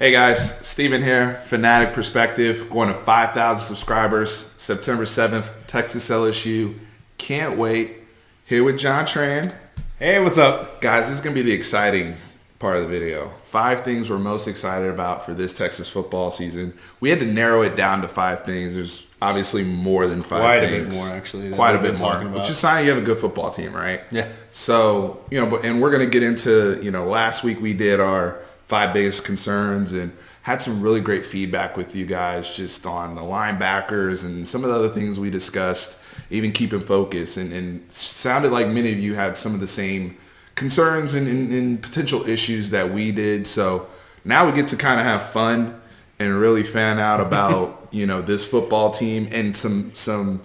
Hey guys, Steven here, Fanatic Perspective, going to 5,000 subscribers, September 7th, Texas LSU. Can't wait. Here with John Tran. Hey, what's up? Guys, this is going to be the exciting part of the video. 5 things we're most excited about for this Texas football season. We had to narrow it down to 5 things. There's obviously more than 5 quite things. Quite a bit more, actually. Quite a bit more, which is a sign you have a good football team, right? Yeah. So, and we're going to get into, last week we did our 5 biggest concerns and had some really great feedback with you guys just on the linebackers and some of the other things we discussed, even keeping focus. And sounded like many of you had some of the same concerns and potential issues that we did. So now we get to kind of have fun and really fan out about, this football team and some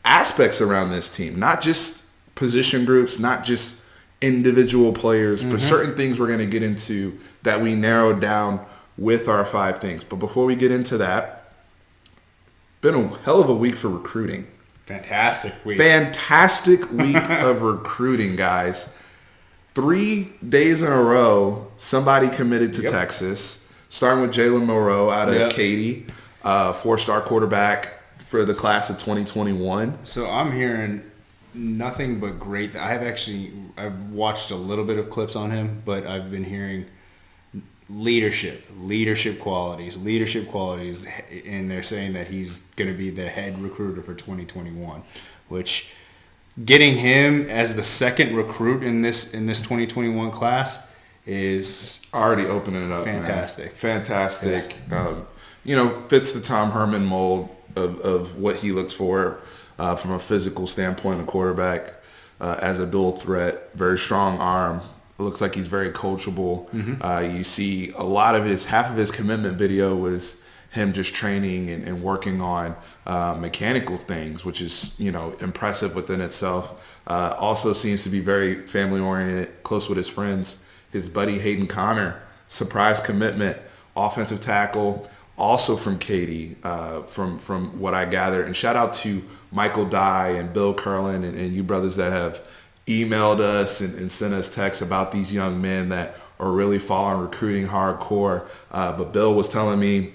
aspects around this team, not just position groups, not just individual players, but certain things we're going to get into that we narrowed down with our 5 things. But before we get into that, been a hell of a week for recruiting. Fantastic week of recruiting, guys. 3 days in a row, somebody committed to Texas, starting with Jalen Moreau out of Katy, 4-star quarterback for the class of 2021. So I'm hearing nothing but great. I've watched a little bit of clips on him, but I've been hearing leadership qualities, and they're saying that he's going to be the head recruiter for 2021, which getting him as the second recruit in this 2021 class is already opening it up. Fantastic. Man. Fantastic. Yeah. Fits the Tom Herman mold of what he looks for from a physical standpoint, a quarterback as a dual threat, very strong arm. It looks like he's very coachable. You see a lot of half of his commitment video was him just training and working on mechanical things, which is, impressive within itself. Also seems to be very family oriented, close with his friends. His buddy Hayden Connor, surprise commitment, offensive tackle, also from Katy, from what I gather. And shout out to Michael Dye and Bill Curlin and you brothers that have emailed us and sent us texts about these young men that are really following recruiting hardcore. But Bill was telling me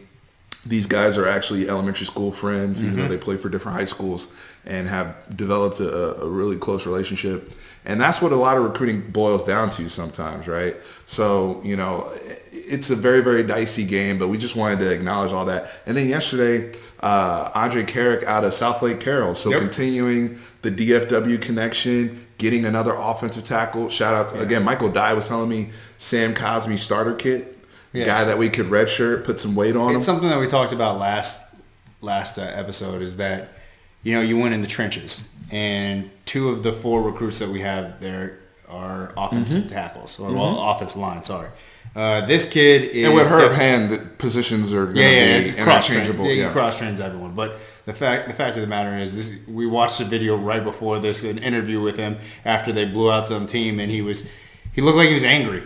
these guys are actually elementary school friends, even though they play for different high schools, and have developed a really close relationship. And that's what a lot of recruiting boils down to sometimes, right? So, it's a very, very dicey game, but we just wanted to acknowledge all that. And then yesterday, Andre Carrick out of South Lake Carroll. So continuing the DFW connection, getting another offensive tackle. Shout out to, again, Michael Dye was telling me Sam Cosmi starter kit. Guy that we could redshirt, put some weight on him. It's something that we talked about last episode is that, you went in the trenches. And 2 of the 4 recruits that we have there are offensive tackles, or offensive line, sorry. This kid is... And with her hand, the positions are going to be interchangeable. He cross-trains everyone. But the fact of the matter is, we watched a video right before this, an interview with him after they blew out some team, and he looked like he was angry.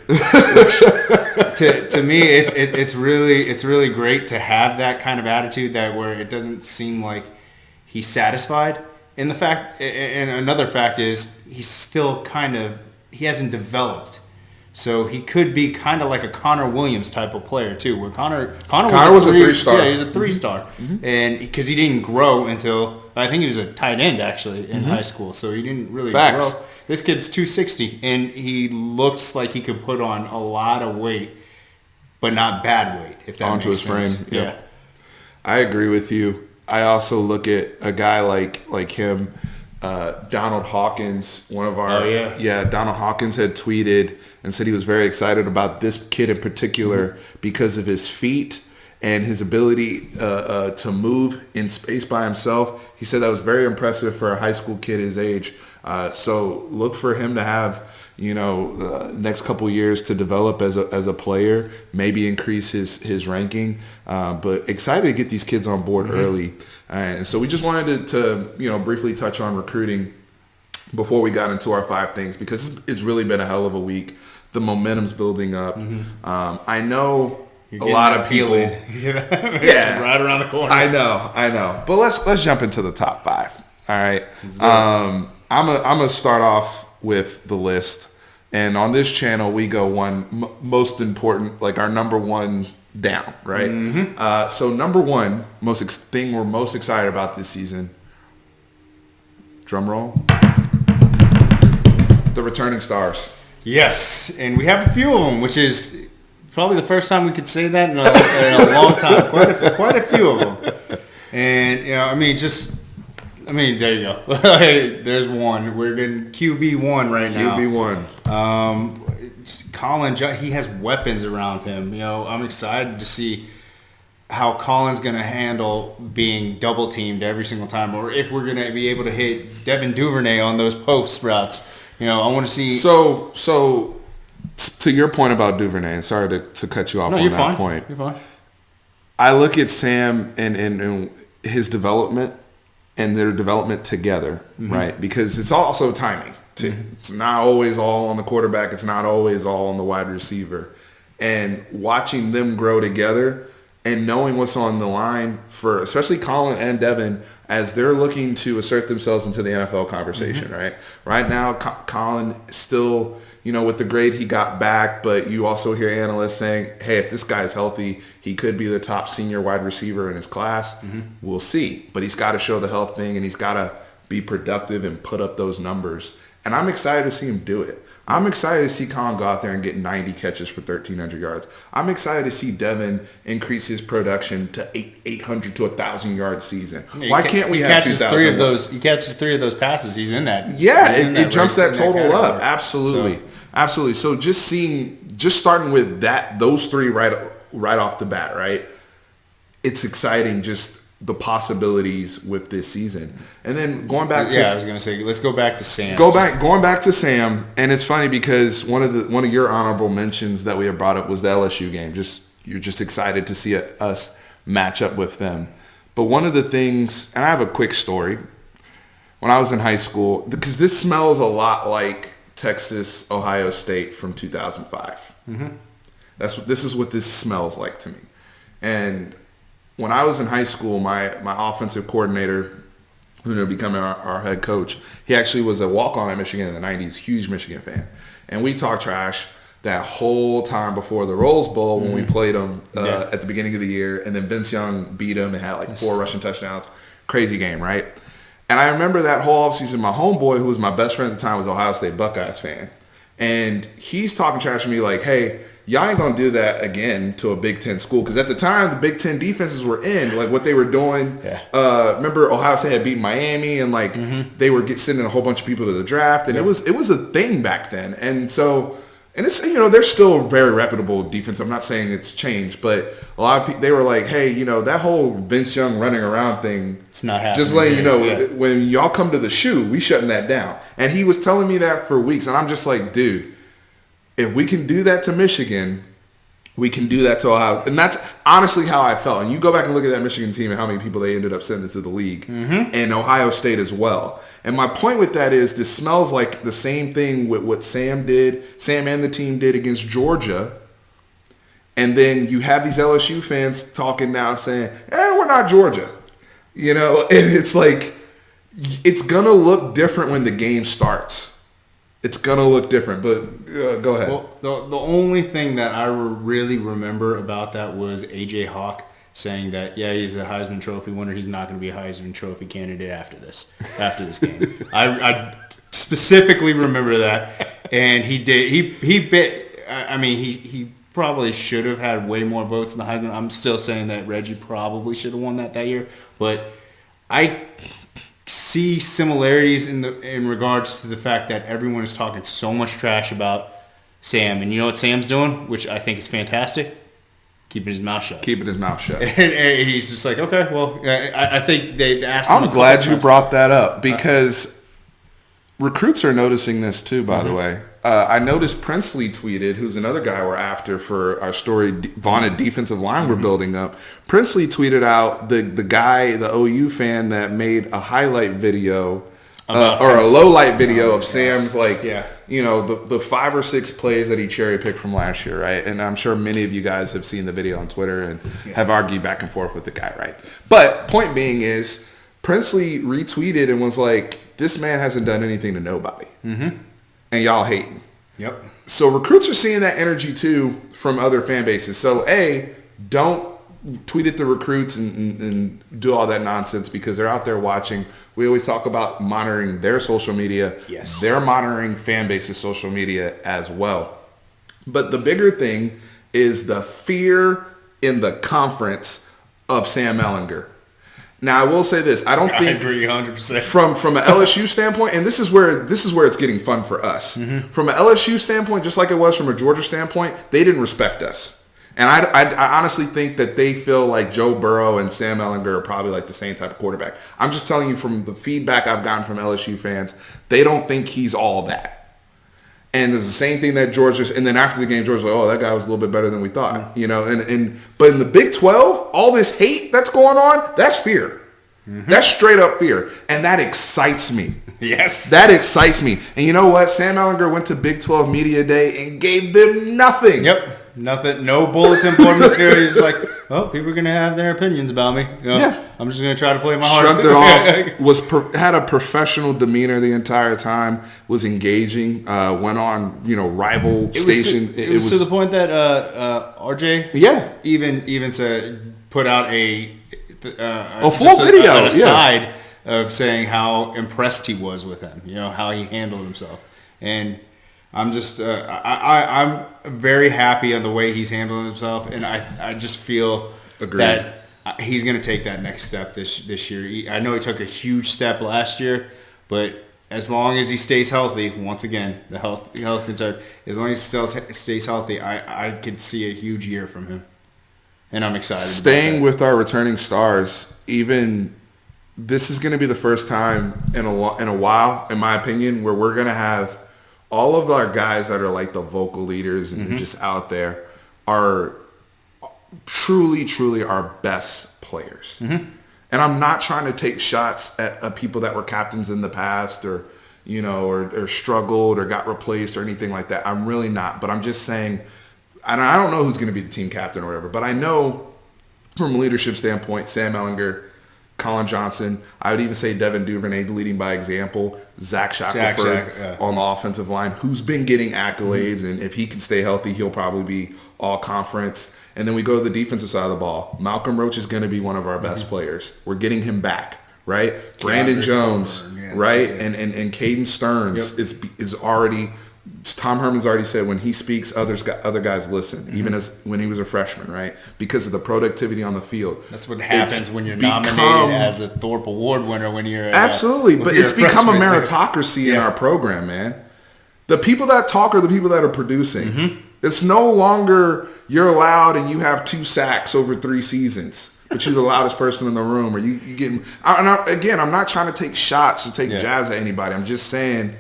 To me, it's really great to have that kind of attitude where it doesn't seem like he's satisfied. And another fact is he's still he hasn't developed. So he could be kind of like a Connor Williams type of player too, where Connor was a 3-star. Yeah, he was a 3-star, and because he didn't grow until I think he was a tight end actually in high school, so he didn't really grow. This kid's 260, and he looks like he could put on a lot of weight, but not bad weight. If that onto makes his sense. frame, yeah. I agree with you. I also look at a guy like him. Donald Hawkins, one of our Donald Hawkins had tweeted and said he was very excited about this kid in particular because of his feet and his ability to move in space by himself. He said that was very impressive for a high school kid his age. So look for him to have next couple years to develop as a player, maybe increase his ranking. But excited to get these kids on board early. And so we just wanted to briefly touch on recruiting before we got into our 5 things, because it's really been a hell of a week. The momentum's building up. I know a lot of people. It's right around the corner. I know. But let's jump into the top 5. All right. I'm gonna start off with the list. And on this channel, we go most important, like our number one down, right? So number one, thing we're most excited about this season, drum roll, the returning stars. Yes, and we have a few of them, which is probably the first time we could say that in a long time. Quite a few of them. And, there you go. There's one. We're getting QB1 right now. QB1. Colin, he has weapons around him. I'm excited to see how Colin's going to handle being double teamed every single time, or if we're going to be able to hit Devin Duvernay on those post routes. I want to see. So to your point about Duvernay, and sorry to cut you off on that point. You're fine. I look at Sam and his development and their development together, right? Because it's also timing too. It's not always all on the quarterback. It's not always all on the wide receiver. And watching them grow together and knowing what's on the line for especially Colin and Devin as they're looking to assert themselves into the NFL conversation, right? Right now, Colin still, with the grade he got back, but you also hear analysts saying, hey, if this guy's healthy, he could be the top senior wide receiver in his class. We'll see. But he's got to show the health thing, and he's got to be productive and put up those numbers. And I'm excited to see him do it. I'm excited to see Colin go out there and get 90 catches for 1,300 yards. I'm excited to see Devin increase his production to 800 to 1,000 yard season. Why can't we have 2,000? He catches 3 of those passes. He's in that. Yeah, it jumps that total up. Absolutely. Absolutely. So just starting with those 3 right off the bat, right? It's exciting just the possibilities with this season. And then going back to I was gonna say let's go back to Sam. Going back to Sam, and it's funny because one of your honorable mentions that we have brought up was the LSU game. You're just excited to see us match up with them. But one of the things, and I have a quick story. When I was in high school, because this smells a lot like Texas, Ohio State from 2005. This is what this smells like to me. And when I was in high school, my offensive coordinator, who ended up becoming our head coach, he actually was a walk-on at Michigan in the 90s, huge Michigan fan. And we talked trash that whole time before the Rose Bowl when we played them at the beginning of the year. And then Vince Young beat them and had 4 rushing touchdowns. Crazy game, right? And I remember that whole offseason, my homeboy, who was my best friend at the time, was an Ohio State Buckeyes fan. And he's talking trash to me like, hey, y'all ain't going to do that again to a Big Ten school. Because at the time, the Big Ten defenses were in, like what they were doing. Yeah. Remember, Ohio State had beat Miami, and they were sending a whole bunch of people to the draft. And it was a thing back then. And so, and it's, they're still very reputable defense. I'm not saying it's changed, but a lot of people, they were like, hey, that whole Vince Young running around thing, it's not happening. Just letting you know, when y'all come to the shoe, we shutting that down. And he was telling me that for weeks. And I'm just like, dude, if we can do that to Michigan, we can do that to Ohio. And that's honestly how I felt. And you go back and look at that Michigan team and how many people they ended up sending to the league. And Ohio State as well. And my point with that is this smells like the same thing with what Sam and the team did against Georgia. And then you have these LSU fans talking now saying, we're not Georgia. And it's like, it's going to look different when the game starts. It's going to look different, but go ahead. Well, the only thing that I really remember about that was A.J. Hawk saying that, he's a Heisman Trophy winner. He's not going to be a Heisman Trophy candidate after this game. I specifically remember that. And he did. He probably should have had way more votes in the Heisman. I'm still saying that Reggie probably should have won that year. But I see similarities in regards to the fact that everyone is talking so much trash about Sam, and you know what Sam's doing, which I think is fantastic, keeping his mouth shut. And he's just like, okay, well, I think they asked him. I'm glad you brought that up because recruits are noticing this too, by the way. I noticed Princely tweeted, who's another guy we're after for our story, vaunted defensive line we're building up. Princely tweeted out the guy, the OU fan that made a highlight video or a low light video of Sam's the 5 or 6 plays that he cherry picked from last year, right? And I'm sure many of you guys have seen the video on Twitter and have argued back and forth with the guy, right? But point being is Princely retweeted and was like, this man hasn't done anything to nobody. And y'all hating. Yep. So recruits are seeing that energy too from other fan bases. So don't tweet at the recruits and do all that nonsense because they're out there watching. We always talk about monitoring their social media. Yes. They're monitoring fan base's social media as well. But the bigger thing is the fear in the conference of Sam Ehlinger. Now, I will say this. I agree 100%. From an LSU standpoint, and this is where it's getting fun for us. Mm-hmm. From an LSU standpoint, just like it was from a Georgia standpoint, they didn't respect us. And I honestly think that they feel like Joe Burrow and Sam Ehlinger are probably like the same type of quarterback. I'm just telling you from the feedback I've gotten from LSU fans, they don't think he's all that. And there's the same thing that Georgia, and then after the game, Georgia's like, oh, that guy was a little bit better than we thought, you know. But in the Big 12, all this hate that's going on, that's fear. Mm-hmm. That's straight up fear, and that excites me. Yes, that excites me. And you know what? Sam Ehlinger went to Big 12 Media Day and gave them nothing. Yep. Nothing, no bulletin board material. He's like, oh, people are going to have their opinions about me. You know, yeah. I'm just going to try to play my heart. Shrugged it off. Had a professional demeanor the entire time. Was engaging. Went on, rival stations. It was to the point that RJ, even said put out a full video, an aside of saying how impressed he was with him. How he handled himself, and I'm just I'm very happy on the way he's handling himself, and I just feel that he's going to take that next step this year. I know he took a huge step last year, but as long as he stays healthy, once again the health concern, as long as he still stays healthy, I could see a huge year from him, and I'm excited. Staying with our returning stars, even this is going to be the first time in a while, in my opinion, where we're going to have all of our guys that are like the vocal leaders and just out there are truly, truly our best players. Mm-hmm. And I'm not trying to take shots at people that were captains in the past or struggled or got replaced or anything like that. I'm really not. But I'm just saying, and I don't know who's going to be the team captain or whatever, but I know from a leadership standpoint, Sam Ehlinger, Colin Johnson, I would even say Devin Duvernay leading by example, Zach Shackelford on the offensive line, who's been getting accolades, and if he can stay healthy, he'll probably be all conference. And then we go to the defensive side of the ball. Malcolm Roach is going to be one of our best players. We're getting him back, right? Brandon Jones, right? And Caden Stearns is already. Tom Herman's already said when he speaks, other guys listen, even as when he was a freshman, right? Because of the productivity on the field. That's what happens when you're nominated as a Thorpe Award winner when you're absolutely. But it's become a meritocracy in our program, man. The people that talk are the people that are producing. Mm-hmm. It's no longer you're loud and you have 2 sacks over 3 seasons, but you're the loudest person in the room, or you getting. Again, I'm not trying to take shots or take jabs at anybody. I'm just saying,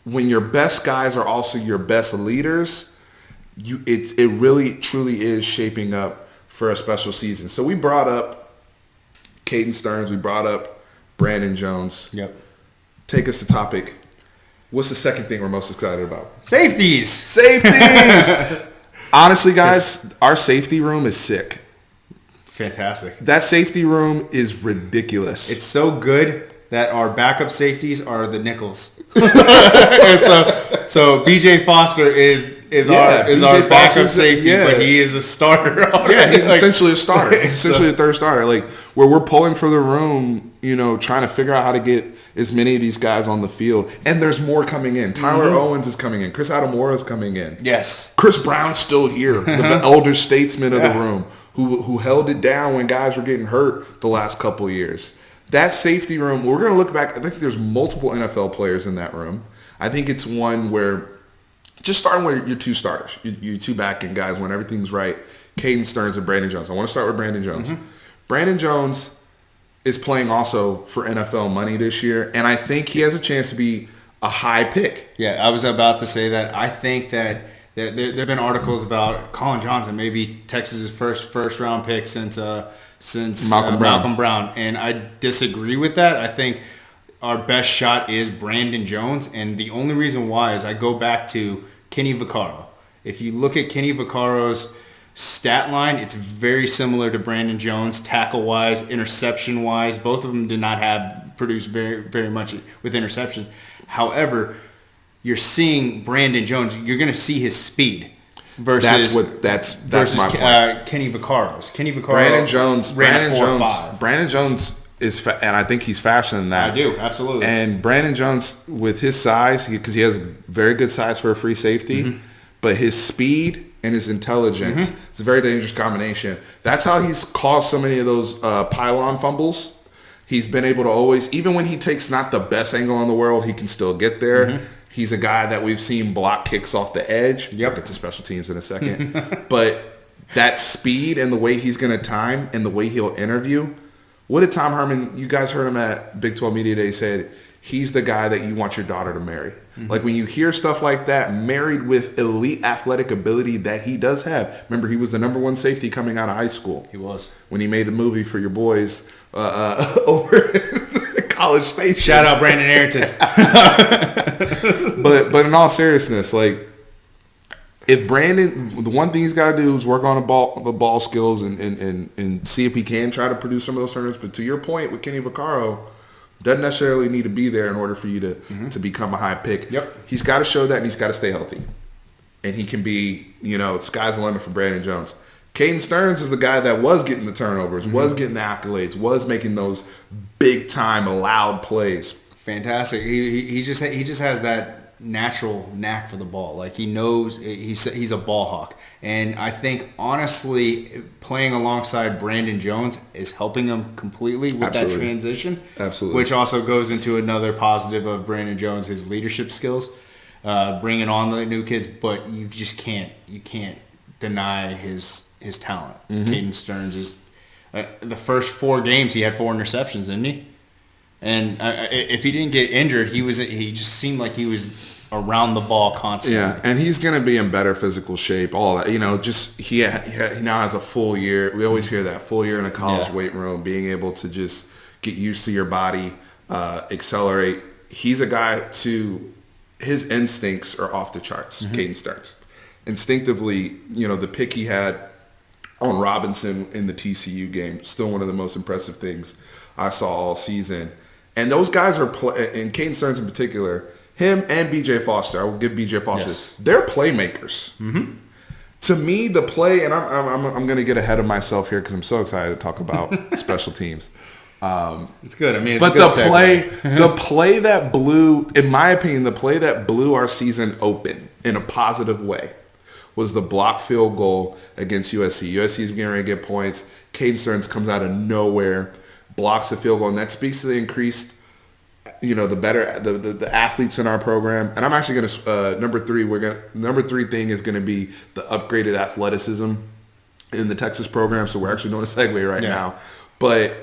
when your best guys are also your best leaders, it really truly is shaping up for a special season. So we brought up Caden Stearns, we brought up Brandon Jones. Yep. Take us to topic. What's the second thing we're most excited about? Safeties. Honestly, guys, our safety room is sick. Fantastic. That safety room is ridiculous. It's so good that our backup safeties are the nickels. so BJ Foster is our backup safety, but he is a starter. Yeah, he's essentially a starter. He's essentially a third starter. Like, where we're pulling for the room, trying to figure out how to get as many of these guys on the field. And there's more coming in. Tyler Owens is coming in. Chris Adamora is coming in. Yes. Chris Brown's still here, the elder statesman of the room, who held it down when guys were getting hurt the last couple years. That safety room, we're going to look back. I think there's multiple NFL players in that room. I think it's one where, just starting with your 2 starters, your 2 back-end guys, when everything's right, Caden Stearns and Brandon Jones. I want to start with Brandon Jones. Mm-hmm. Brandon Jones is playing also for NFL money this year, and I think he has a chance to be a high pick. Yeah, I was about to say that. I think that there have been articles about Colin Johnson, maybe Texas's first round pick since Malcolm Brown, and I disagree with that. I think our best shot is Brandon Jones, and the only reason why is I go back to Kenny Vaccaro. If you look at Kenny Vaccaro's stat line, it's very similar to Brandon Jones, tackle-wise, interception-wise. Both of them did not produce very, very much with interceptions. However, you're seeing Brandon Jones, you're going to see his speed. versus that's my point. Kenny Vaccaro's. Brandon Jones is, and I think he's faster than that. I do, absolutely. And Brandon Jones, with his size, because he has very good size for a free safety, but his speed and his intelligence, it's a very dangerous combination. That's how he's caused so many of those pylon fumbles. He's been able to always, even when he takes not the best angle in the world, he can still get there. He's a guy that we've seen block kicks off the edge. Yep. I'll get to special teams in a second. But that speed and the way he's going to time and the way he'll interview. What did Tom Herman, you guys heard him at Big 12 Media Day, said, he's the guy that you want your daughter to marry. Like when you hear stuff like that, married with elite athletic ability that he does have. Remember, he was the number one safety coming out of high school. He was. When he made the movie for your boys over College Station. Shout out Brandon Arrington. But in all seriousness, like, if Brandon, the one thing he's got to do is work on the ball skills and see if he can try to produce some of those turnovers. But to your point with Kenny Vaccaro, doesn't necessarily need to be there in order for you to become a high pick. Yep. He's got to show that, and he's got to stay healthy. And he can be, sky's the limit for Brandon Jones. Caden Stearns is the guy that was getting the turnovers, was getting the accolades, was making those big time loud plays. Fantastic. He just has that natural knack for the ball. Like, he knows he's a ball hawk. And I think, honestly, playing alongside Brandon Jones is helping him completely with that transition. Absolutely. Which also goes into another positive of Brandon Jones, his leadership skills, bringing on the new kids. But you just can't deny his talent. Caden Stearns is the first 4 games he had 4 interceptions, didn't he? And if he didn't get injured, he just seemed like he was around the ball constantly. Yeah, and he's going to be in better physical shape. All that, just he now has a full year. We always hear that full year in a college weight room, being able to just get used to your body, accelerate. He's a guy his instincts are off the charts. Caden Stearns, instinctively, the pick he had on Robinson in the TCU game, still one of the most impressive things I saw all season. And those guys are, and Caden Stearns in particular, him and B.J. Foster, I will give B.J. Foster, they're playmakers. To me, the play, and I'm going to get ahead of myself here because I'm so excited to talk about special teams. It's good. I mean, it's but a good the play that blew, in my opinion, the play that blew our season open in a positive way was the block field goal against USC. USC is getting ready to get points. Caden Stearns comes out of nowhere, blocks a field goal, and that speaks to the increased, the athletes in our program. And I'm actually going to number three thing is going to be the upgraded athleticism in the Texas program. So we're actually doing a segue right now, but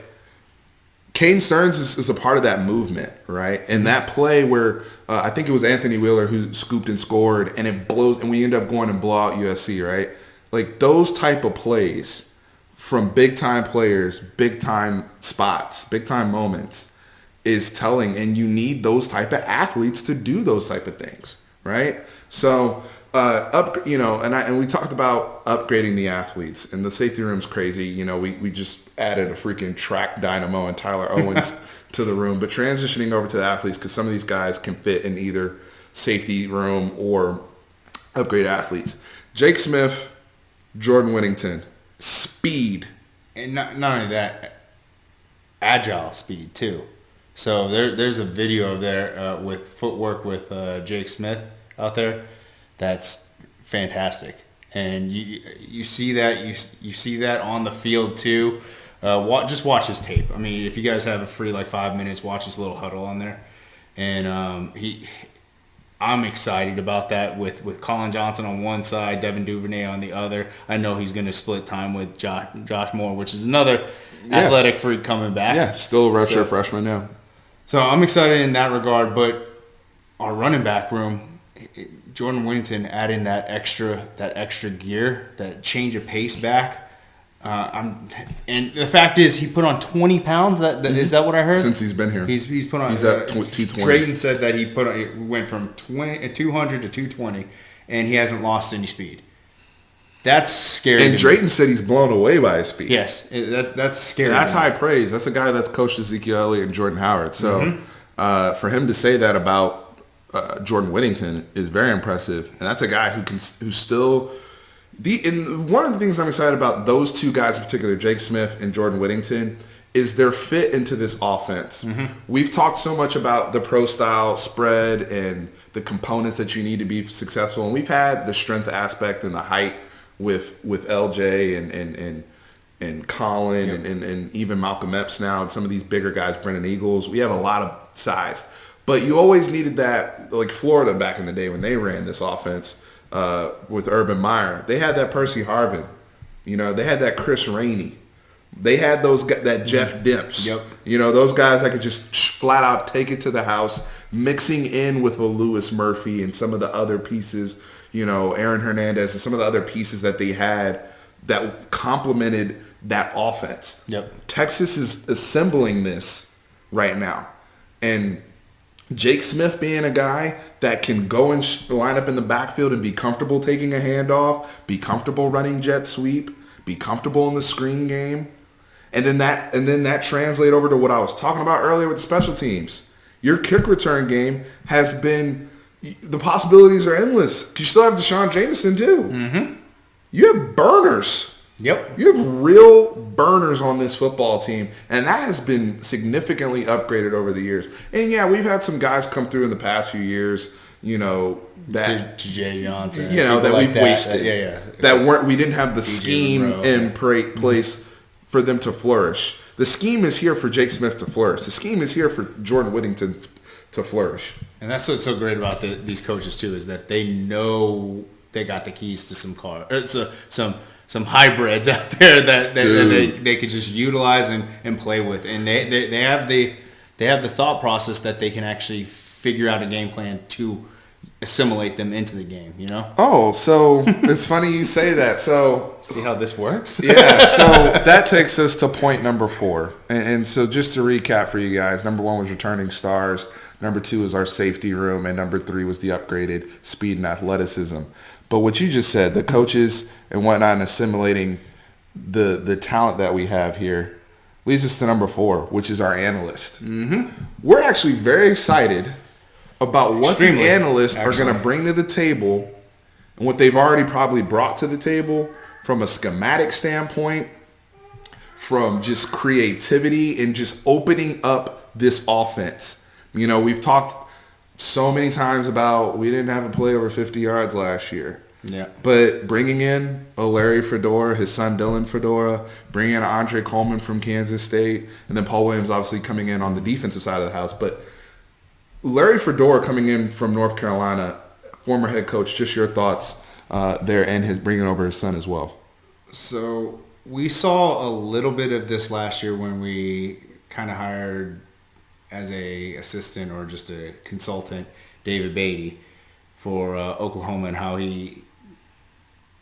Caden Stearns is a part of that movement, right? And that play where I think it was Anthony Wheeler who scooped and scored, and it blows, and we end up going and blow out USC, right? Like, those type of plays from big time players, big time spots, big time moments is telling, and you need those type of athletes to do those type of things, right? So and we talked about upgrading the athletes, and the safety room's crazy. We just added a freaking track dynamo and Tyler Owens to the room, but transitioning over to the athletes, because some of these guys can fit in either safety room or upgrade athletes. Jake Smith, Jordan Whittington, speed. And not only that, agile speed too. So there's a video of there with footwork with Jake Smith out there. That's fantastic, and you see that you see that on the field too. Just watch his tape. I mean, if you guys have a free 5 minutes, watch his little huddle on there. And I'm excited about that with Colin Johnson on one side, Devin Duvernay on the other. I know he's going to split time with Josh Moore, which is another athletic freak coming back. Yeah, still a redshirt freshman now. So I'm excited in that regard. But our running back room, Jordan Whittington adding that extra gear, that change of pace back. And the fact is, he put on 20 pounds. Is that what I heard? Since he's been here, he's put on. He's at 220. Drayton said that he went from 200 to 220, and he hasn't lost any speed. That's scary. And Drayton said he's blown away by his speed. Yes, that's scary. That's high praise. That's a guy that's coached Ezekiel Elliott and Jordan Howard. So for him to say that about Jordan Whittington is very impressive, and that's a guy who's still And one of the things I'm excited about those two guys in particular, Jake Smith and Jordan Whittington, is their fit into this offense. We've talked so much about the pro style spread and the components that you need to be successful, and we've had the strength aspect and the height with LJ and Colin and even Malcolm Epps now and some of these bigger guys, Brennan Eagles. We have a lot of size, but you always needed that, like Florida back in the day when they ran this offense with Urban Meyer. They had that Percy Harvin, they had that Chris Rainey. They had that Jeff Demps. Those guys that could just flat out take it to the house, mixing in with a Lewis Murphy and some of the other pieces, Aaron Hernandez and some of the other pieces that they had that complemented that offense. Texas is assembling this right now. And Jake Smith being a guy that can go and line up in the backfield and be comfortable taking a handoff, be comfortable running jet sweep, be comfortable in the screen game. And then that translate over to what I was talking about earlier with the special teams. Your kick return game has been, the possibilities are endless. You still have Deshaun Jameson too. You have burners. You have real burners on this football team, and that has been significantly upgraded over the years. And yeah, we've had some guys come through in the past few years, that Jay Johnson, that we've wasted. That we didn't have the scheme in place for them to flourish. The scheme is here for Jake Smith to flourish. The scheme is here for Jordan Whittington to flourish. And that's what's so great about these coaches too, is that they know they got the keys to some hybrids out there that they could just utilize and play with, and they have the thought process that they can actually figure out a game plan to assimilate them into the game. Oh, so it's funny you say that. So see how this works. Yeah. So that takes us to point number 4, and so just to recap for you guys, number 1 was returning stars. Number 2 is our safety room, and number 3 was the upgraded speed and athleticism. But what you just said, the coaches and whatnot, and assimilating the talent that we have here, leads us to number 4, which is our analyst. We're actually very excited about what the analysts are going to bring to the table and what they've already probably brought to the table from a schematic standpoint, from just creativity and just opening up this offense. We've talked so many times about we didn't have a play over 50 yards last year. But bringing in a Larry Fedora, his son Dylan Fedora, bringing in Andre Coleman from Kansas State, and then Paul Williams obviously coming in on the defensive side of the house. But Larry Fedora coming in from North Carolina, former head coach, just your thoughts there, and his bringing over his son as well. So we saw a little bit of this last year when we kind of hired as a assistant or just a consultant David Beatty for Oklahoma, and how he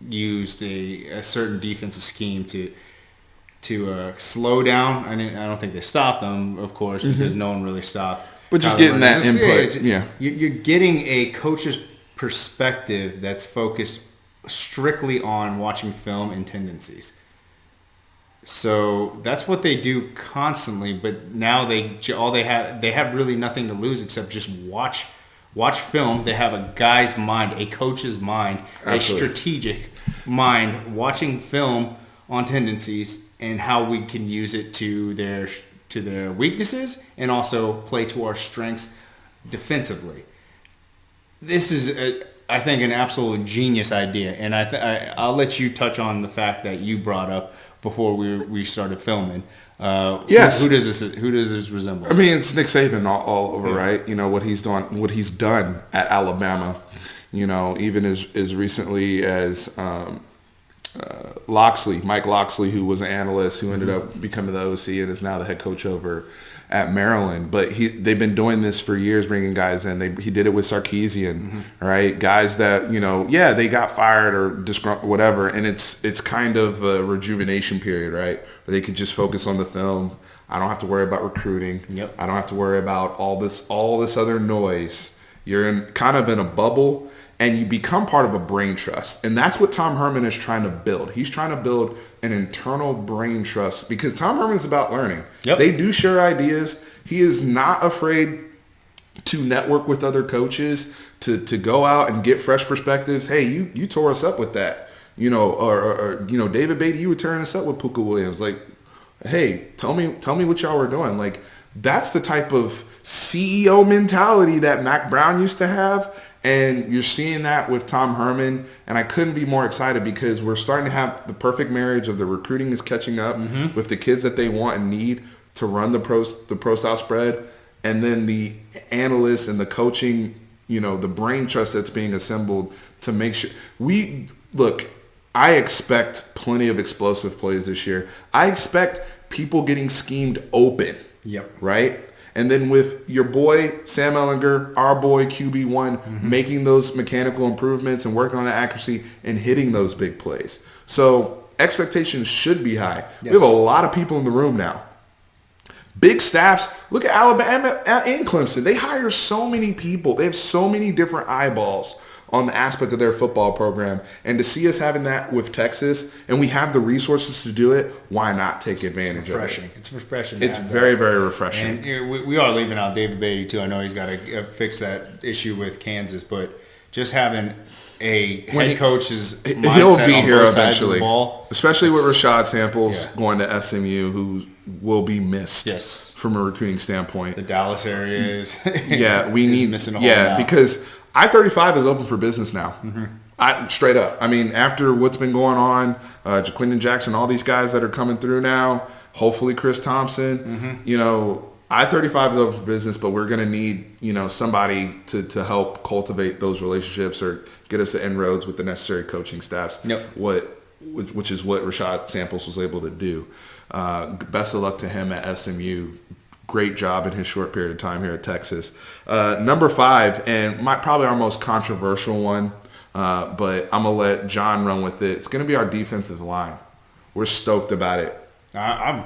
used a certain defensive scheme to slow down. I don't think they stopped them, of course, because no one really stopped. But just getting that input. You're getting a coach's perspective that's focused strictly on watching film and tendencies. So that's what they do constantly, but now they have really nothing to lose except just watch film. They have a guy's mind, a coach's mind, Absolutely. A strategic mind, watching film on tendencies and how we can use it to their weaknesses and also play to our strengths defensively. This is, I think, an absolute genius idea, and I'll let you touch on the fact that you brought up before we started filming. Yes. Who does this resemble? I mean, it's Nick Saban all over, right? What he's done at Alabama. Even as recently as Mike Loxley, who was an analyst, who ended up becoming the OC and is now the head coach over at Maryland. But they've been doing this for years, bringing guys in. He did it with Sarkisian, right? Guys that, they got fired or whatever, and it's kind of a rejuvenation period, right? Where they could just focus on the film. I don't have to worry about recruiting. I don't have to worry about all this other noise. You're kind of in a bubble, and you become part of a brain trust. And that's what Tom Herman is trying to build. He's trying to build an internal brain trust because Tom Herman is about learning. They do share ideas. He is not afraid to network with other coaches, to go out and get fresh perspectives. Hey, you tore us up with that. or David Beatty, you were tearing us up with Puka Williams. Like, hey, tell me what y'all were doing. Like, that's the type of CEO mentality that Mac Brown used to have. And you're seeing that with Tom Herman. And I couldn't be more excited because we're starting to have the perfect marriage of the recruiting is catching up with the kids that they want and need to run the pro style spread. And then the analysts and the coaching, the brain trust that's being assembled to make sure I expect plenty of explosive plays this year. I expect people getting schemed open. Yep. Right? And then with your boy, Sam Ehlinger, our boy, QB1, making those mechanical improvements and working on the accuracy and hitting those big plays. So expectations should be high. Yes. We have a lot of people in the room now. Big staffs. Look at Alabama and Clemson. They hire so many people. They have so many different eyeballs on the aspect of their football program. And to see us having that with Texas, and we have the resources to do it, why not take advantage of it? It's refreshing. It's very, very refreshing. And we are leaving out David Beatty, too. I know he's got to fix that issue with Kansas, but just having a head coach's mindset he'll be on here both sides of eventually, the ball, especially with Rashad Samples going to SMU, who will be missed from a recruiting standpoint. The Dallas area is we need missing a whole lot. Because I-35 is open for business now. Straight up. I mean, after what's been going on, Jaquindon Jackson, all these guys that are coming through now, hopefully Chris Thompson, I-35 is open for business, but we're going to need, somebody to help cultivate those relationships or get us to inroads with the necessary coaching staffs, which is what Rashad Samples was able to do. Best of luck to him at SMU. Great job in his short period of time here at Texas. Number 5, and probably our most controversial one, but I'm going to let John run with it. It's going to be our defensive line. We're stoked about it. I'm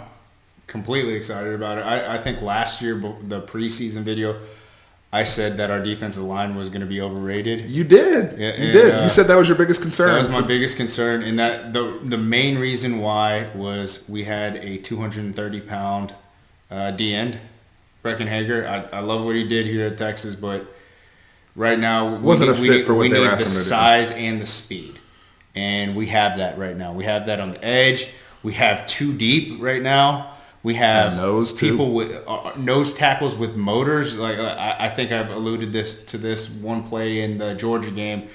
completely excited about it. I think last year, the preseason video, I said that our defensive line was going to be overrated. You did. You did. You said that was your biggest concern. That was my biggest concern, and that the main reason why was we had a 230-pound D-end, Breckenhager. I love what he did here at Texas, but right now we need the size and the speed, and we have that right now. We have that on the edge. We have 2 deep right now. We have people with nose tackles with motors. Like I think I've alluded to this one play in the Georgia game.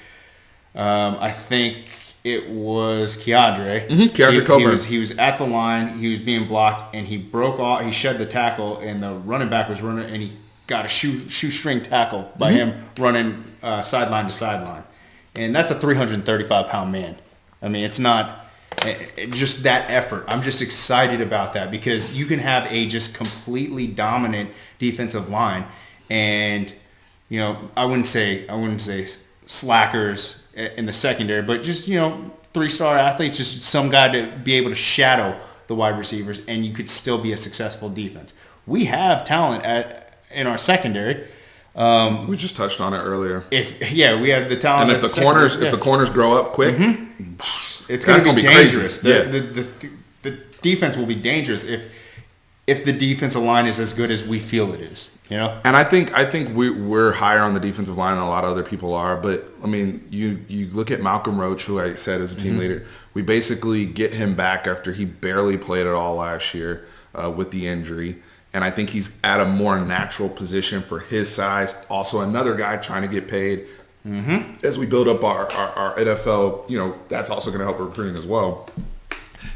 I think it was Keandre. Keandre Coburn. He was at the line. He was being blocked, and he broke off. He shed the tackle, and the running back was running, and he got a shoestring tackle by him running sideline to sideline. And that's a 335-pound man. I mean, it's not just that effort. I'm just excited about that because you can have a just completely dominant defensive line, and I wouldn't say slackers in the secondary, but just 3-star athletes, just some guy to be able to shadow the wide receivers, and you could still be a successful defense. We have talent in our secondary. We just touched on it earlier. We have the talent. And if the corners grow up quick, it's going to be dangerous. Crazy. The defense will be dangerous if the defensive line is as good as we feel it is. And I think we're higher on the defensive line than a lot of other people are. But I mean, you look at Malcolm Roach, who I said is a team leader. We basically get him back after he barely played at all last year with the injury. And I think he's at a more natural position for his size. Also, another guy trying to get paid. As we build up our NFL, that's also going to help recruiting as well.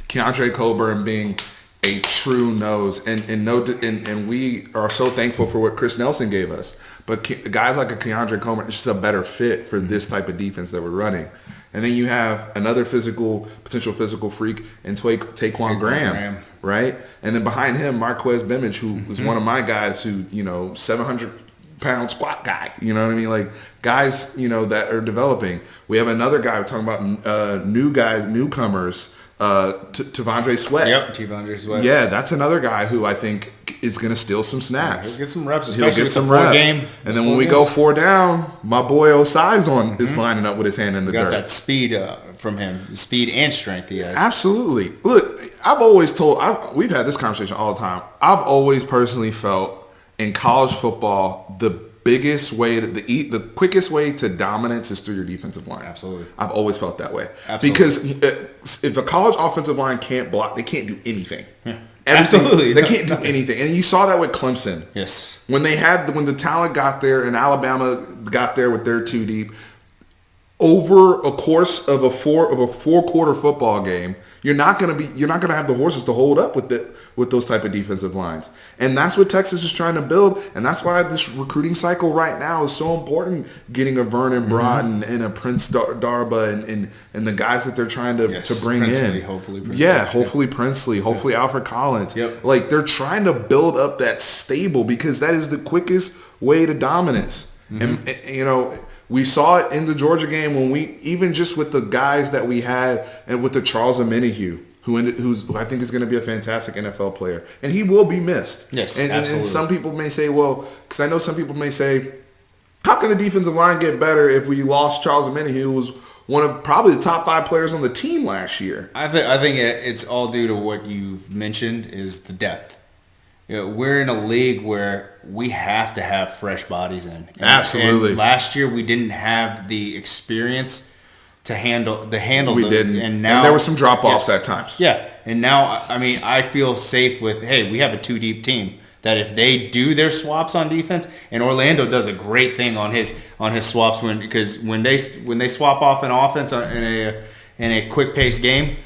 Keandre Coburn being a true nose, and we are so thankful for what Chris Nelson gave us. But guys like a Keandre Coburn is just a better fit for this type of defense that we're running. And then you have another potential physical freak in Taquan Graham, right? And then behind him, Marquez Bimage, who was one of my guys who, 700-pound squat guy. You know what I mean? Like guys, that are developing. We have another guy we're talking about newcomers, T'Vondre Sweat. Yep, T'Vondre Sweat. Yeah, that's another guy who I think is going to steal some snaps. He'll get some reps, especially with the game. And then when we go 4 down, my boy Osai's is lining up with his hand in the dirt. Got that speed from him, speed and strength he has. Absolutely. Look, I've always we've had this conversation all the time. I've always personally felt in college football, the biggest way the quickest way to dominance is through your defensive line. Absolutely. I've always felt that way. Absolutely. Because if the college offensive line can't block, they can't do anything. Yeah. Absolutely. They can't do anything. And you saw that with Clemson. Yes. When the talent got there and Alabama got there with their two deep, over a course of a four-quarter football game, you're not gonna have the horses to hold up with those type of defensive lines. And that's what Texas is trying to build, and that's why this recruiting cycle right now is so important, getting a Vernon Broughton and a Prince Darba and the guys that they're trying to bring Princely, in. Hopefully Princely. Yeah, hopefully Princely, hopefully Alfred Collins. Yep. Like, they're trying to build up that stable because that is the quickest way to dominance. And we saw it in the Georgia game when even just with the guys that we had, and with the Charles Omenihu, who I think is going to be a fantastic NFL player, and he will be missed. Yes, absolutely. And some people may say, well, because I know some people may say, how can the defensive line get better if we lost Charles Omenihu, who was one of probably the top 5 players on the team last year? I think it's all due to what you've mentioned is the depth. We're in a league where we have to have fresh bodies in. Absolutely. And last year we didn't have the experience to handle. We didn't. And there were some drop-offs at times. Yeah. And now, I mean, I feel safe with, hey, we have a 2-deep team that if they do their swaps on defense, and Orlando does a great thing on his swaps because when they swap off an offense in a quick-paced game,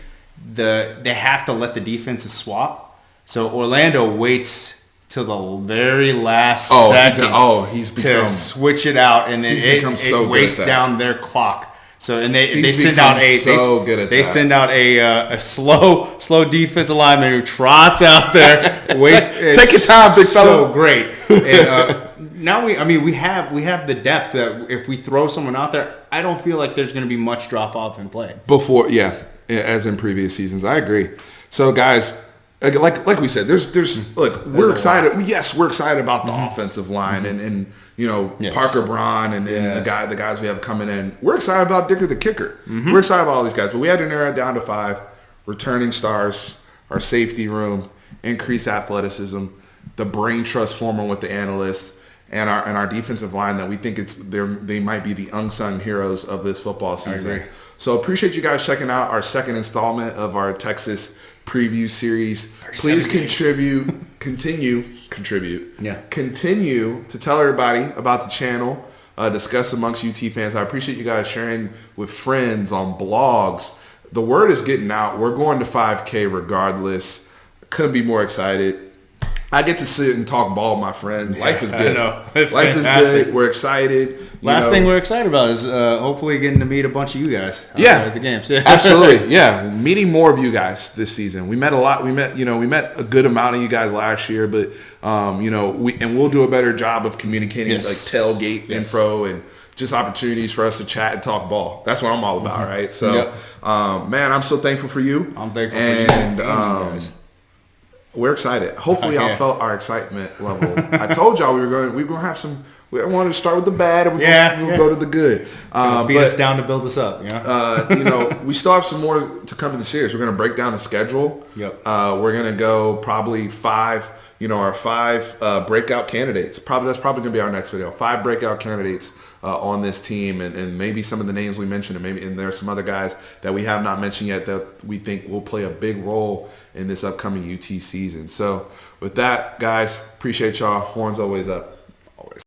they have to let the defenses swap. So Orlando waits till the very last second to switch it out, and then it wastes down their clock. So they send out send out a slow defensive lineman who trots out there. Take your time, big fella. So great. And, now we have the depth that if we throw someone out there, I don't feel like there's going to be much drop off in play. As in previous seasons, I agree. So guys. Like we said, we're excited. Yes, we're excited about the offensive line and Parker Braun and the guys we have coming in. We're excited about Dicker the kicker. We're excited about all these guys, but we had to narrow it down to 5 returning stars, our safety room, increased athleticism, the brain trust forming with the analyst, and our defensive line that we think they might be the unsung heroes of this football season. So appreciate you guys checking out our second installment of our Texas preview series. Please continue to tell everybody about the channel, discuss amongst UT fans. I appreciate you guys sharing with friends on blogs. The word is getting out. We're going to 5K regardless. Couldn't be more excited. I get to sit and talk ball, my friend. Life is good. I know. It's Life fantastic. is good. We're excited. Last thing we're excited about is hopefully getting to meet a bunch of you guys at the games. Absolutely. Yeah, meeting more of you guys this season. We met a lot. We met a good amount of you guys last year, but we'll do a better job of communicating like tailgate info and just opportunities for us to chat and talk ball. That's what I'm all about, right? So, man, I'm so thankful for you. I'm thankful for you and you guys. We're excited. Hopefully, y'all felt our excitement level. I told y'all we were going to have some. We wanted to start with the bad, and we'll go to the good. Beat us down to build us up. We still have some more to come in the series. We're going to break down the schedule. Yep. We're going to go probably 5. Our 5 breakout candidates. That's probably going to be our next video. 5 breakout candidates on this team, and maybe some of the names we mentioned, and there are some other guys that we have not mentioned yet that we think will play a big role in this upcoming UT season. So with that, guys, appreciate y'all. Horns always up.